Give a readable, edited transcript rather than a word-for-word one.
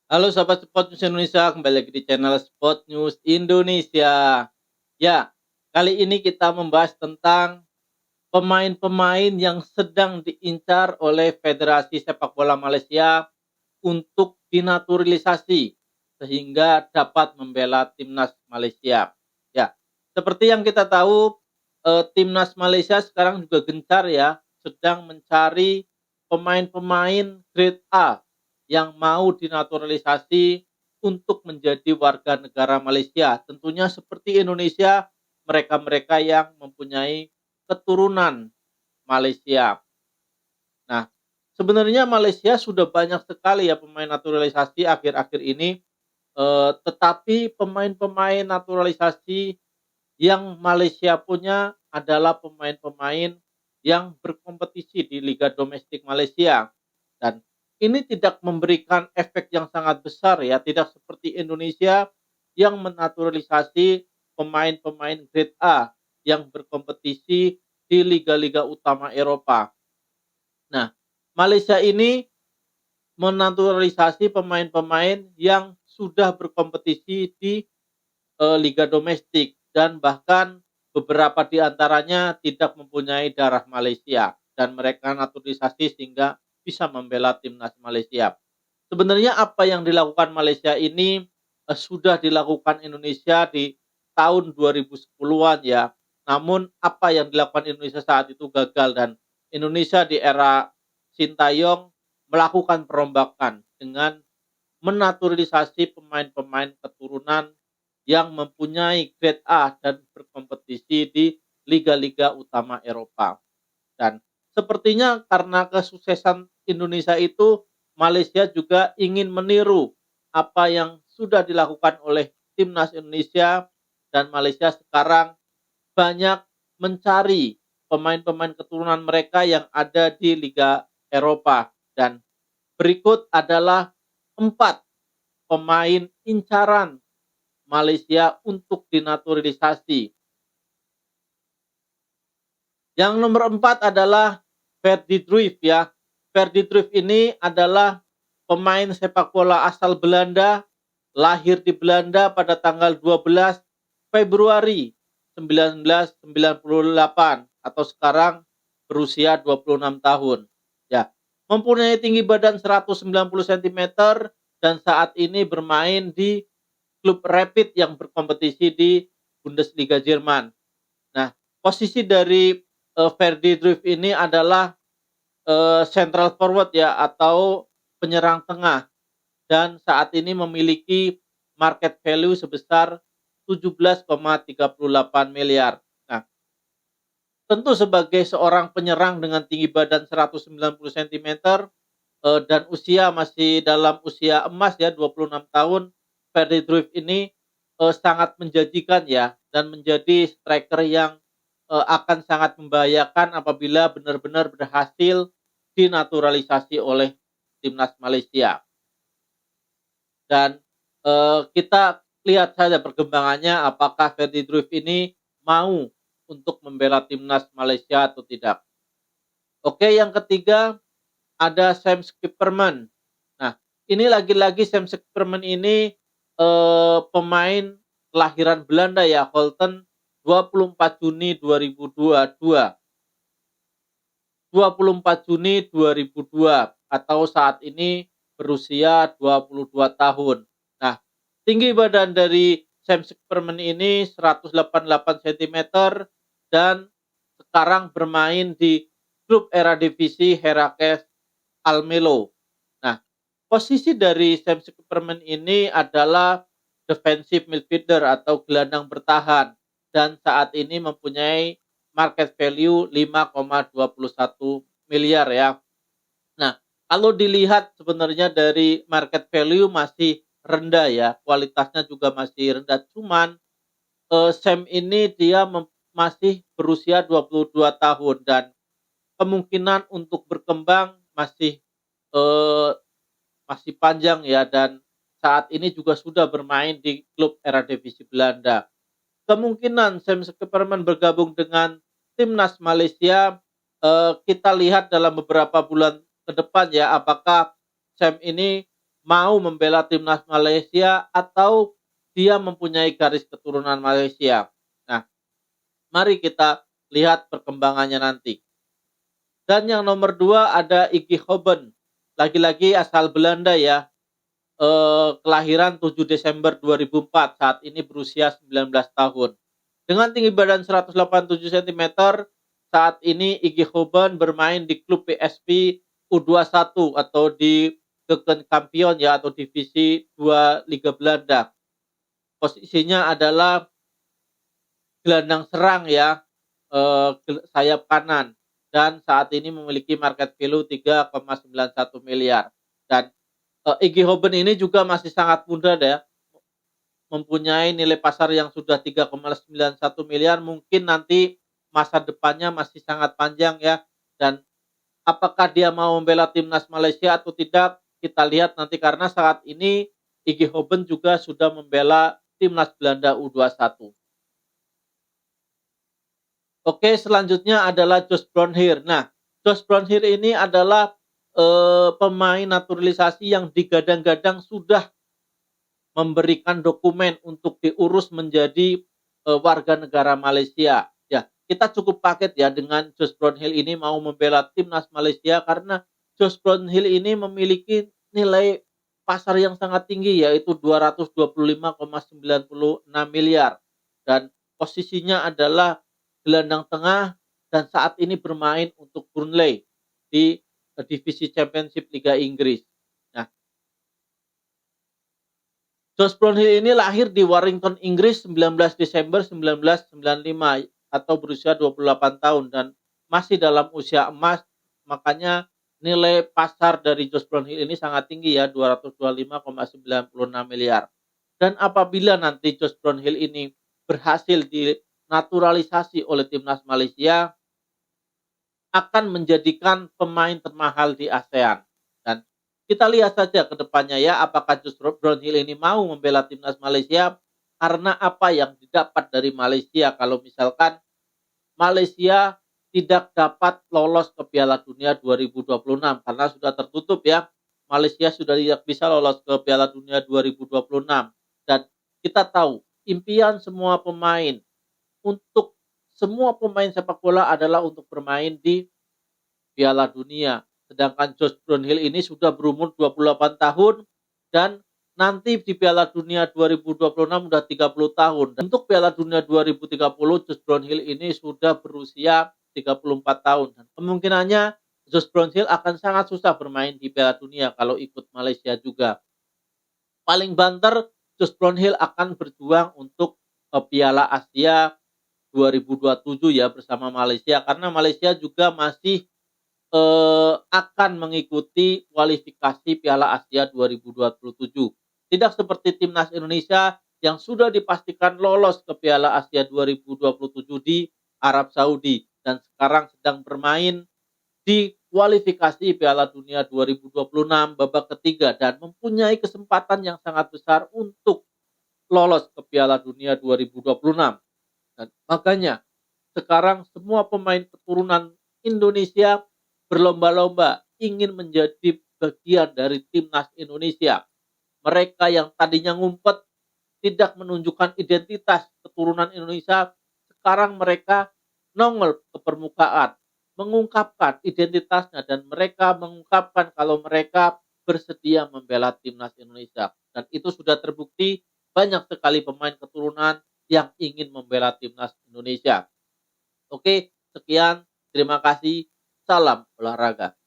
Halo sahabat Sport News Indonesia, kembali lagi di channel Sport News Indonesia. Ya, kali ini kita membahas tentang pemain-pemain yang sedang diincar oleh Federasi Sepak Bola Malaysia untuk dinaturalisasi sehingga dapat membela timnas Malaysia. Ya, seperti yang kita tahu, timnas Malaysia sekarang juga gencar ya, sedang mencari pemain-pemain grade A yang mau dinaturalisasi untuk menjadi warga negara Malaysia. Tentunya seperti Indonesia, mereka-mereka yang mempunyai keturunan Malaysia. Nah, sebenarnya Malaysia sudah banyak sekali ya pemain naturalisasi akhir-akhir ini, tetapi pemain-pemain naturalisasi yang Malaysia punya adalah pemain-pemain yang berkompetisi di liga domestik Malaysia. Dan ini tidak memberikan efek yang sangat besar ya, tidak seperti Indonesia yang menaturalisasi pemain-pemain grade A yang berkompetisi di liga-liga utama Eropa. Nah, Malaysia ini menaturalisasi pemain-pemain yang sudah berkompetisi di liga domestik dan bahkan beberapa di antaranya tidak mempunyai darah Malaysia dan mereka naturalisasi sehingga bisa membela timnas Malaysia. Sebenarnya apa yang dilakukan Malaysia ini sudah dilakukan Indonesia di tahun 2010-an ya. Namun apa yang dilakukan Indonesia saat itu gagal dan Indonesia di era Sintayong melakukan perombakan dengan menaturalisasi pemain-pemain keturunan yang mempunyai grade A dan berkompetisi di liga-liga utama Eropa. Dan sepertinya karena kesuksesan Indonesia itu, Malaysia juga ingin meniru apa yang sudah dilakukan oleh timnas Indonesia dan Malaysia sekarang banyak mencari pemain-pemain keturunan mereka yang ada di Liga Eropa. Dan berikut adalah 4 pemain incaran Malaysia untuk dinaturalisasi. Yang nomor 4 adalah Ferdy Druijf ya. Ferdy Druijf ini adalah pemain sepak bola asal Belanda, lahir di Belanda pada tanggal 12 Februari 1998 atau sekarang berusia 26 tahun. Ya, mempunyai tinggi badan 190 cm dan saat ini bermain di klub Rapid yang berkompetisi di Bundesliga Jerman. Nah, posisi dari Ferdy Druijf ini adalah central forward ya atau penyerang tengah dan saat ini memiliki market value sebesar 17,38 miliar. Nah, tentu sebagai seorang penyerang dengan tinggi badan 190 cm dan usia masih dalam usia emas ya 26 tahun, Ferdy Druijf ini sangat menjanjikan ya dan menjadi striker yang akan sangat membahayakan apabila benar-benar berhasil dinaturalisasi oleh timnas Malaysia. Dan kita lihat saja perkembangannya apakah Ferdy Druijf ini mau untuk membela timnas Malaysia atau tidak. Oke, yang ketiga ada Sam Schipperman. Nah, ini lagi-lagi Sam Schipperman ini pemain kelahiran Belanda ya, Holten, 24 Juni 2022. 24 Juni 2002 atau saat ini berusia 22 tahun. Nah, tinggi badan dari Sam Schipperman ini 188 cm dan sekarang bermain di klub Eredivisie Heracles Almelo. Nah, posisi dari Sam Schipperman ini adalah defensive midfielder atau gelandang bertahan dan saat ini mempunyai market value 5,21 miliar ya. Nah, kalau dilihat sebenarnya dari market value masih rendah ya, kualitasnya juga masih rendah. Cuman Sam ini dia masih berusia 22 tahun dan kemungkinan untuk berkembang eh, masih panjang ya dan saat ini juga sudah bermain di klub Eredivisie Belanda. Kemungkinan Sam Schipperman bergabung dengan timnas Malaysia kita lihat dalam beberapa bulan ke depan ya apakah Sam ini mau membela timnas Malaysia atau dia mempunyai garis keturunan Malaysia. Nah, mari kita lihat perkembangannya nanti. Dan yang nomor 2 ada Iggy Hoben. Lagi-lagi asal Belanda ya. Kelahiran 7 Desember 2004, saat ini berusia 19 tahun. Dengan tinggi badan 187 cm, saat ini Iggy Hoben bermain di klub PSV U21 atau di Keukenkampioen ya, atau divisi 2 Liga Belanda. Posisinya adalah gelandang serang ya, sayap kanan, dan saat ini memiliki market value 3,91 miliar. Dan Iggy Hoben ini juga masih sangat muda ya, mempunyai nilai pasar yang sudah 3,91 miliar, mungkin nanti masa depannya masih sangat panjang ya. Dan apakah dia mau membela timnas Malaysia atau tidak, kita lihat nanti, karena saat ini Iggy Hoben juga sudah membela timnas Belanda U21. Oke, selanjutnya adalah Josh Brownhill. Nah, Josh Brownhill ini adalah pemain naturalisasi yang digadang-gadang sudah memberikan dokumen untuk diurus menjadi warga negara Malaysia. Ya, kita cukup kaget ya dengan Josh Brownhill ini mau membela timnas Malaysia, karena Josh Brownhill ini memiliki nilai pasar yang sangat tinggi, yaitu 225,96 miliar, dan posisinya adalah gelandang tengah, dan saat ini bermain untuk Burnley di divisi Championship Liga Inggris. Nah, Josh Brownhill ini lahir di Warrington, Inggris 19 Desember 1995 atau berusia 28 tahun dan masih dalam usia emas, makanya nilai pasar dari Josh Brownhill ini sangat tinggi ya, 225,96 miliar. Dan apabila nanti Josh Brownhill ini berhasil dinaturalisasi oleh timnas Malaysia, akan menjadikan pemain termahal di ASEAN. Dan kita lihat saja ke depannya ya, apakah Josh Brownhill ini mau membela timnas Malaysia, karena apa yang didapat dari Malaysia kalau misalkan Malaysia tidak dapat lolos ke Piala Dunia 2026, karena sudah tertutup ya. Malaysia sudah tidak bisa lolos ke Piala Dunia 2026. Dan kita tahu impian semua pemain, untuk semua pemain sepak bola adalah untuk bermain di Piala Dunia. Sedangkan Josh Brownhill ini sudah berumur 28 tahun dan nanti di Piala Dunia 2026 sudah 30 tahun. Dan untuk Piala Dunia 2030, Josh Brownhill ini sudah berusia 34 tahun. Dan kemungkinannya Josh Brownhill akan sangat susah bermain di Piala Dunia kalau ikut Malaysia juga. Paling banter, Josh Brownhill akan berjuang untuk Piala Asia 2027 ya bersama Malaysia, karena Malaysia juga masih akan mengikuti kualifikasi Piala Asia 2027. Tidak seperti timnas Indonesia yang sudah dipastikan lolos ke Piala Asia 2027 di Arab Saudi dan sekarang sedang bermain di kualifikasi Piala Dunia 2026 babak ketiga dan mempunyai kesempatan yang sangat besar untuk lolos ke Piala Dunia 2026. Dan makanya sekarang semua pemain keturunan Indonesia berlomba-lomba ingin menjadi bagian dari timnas Indonesia. Mereka yang tadinya ngumpet, tidak menunjukkan identitas keturunan Indonesia, sekarang mereka nongol ke permukaan, mengungkapkan identitasnya, dan mereka mengungkapkan kalau mereka bersedia membela timnas Indonesia. Dan itu sudah terbukti, banyak sekali pemain keturunan yang ingin membela timnas Indonesia. Oke, sekian. Terima kasih. Salam olahraga.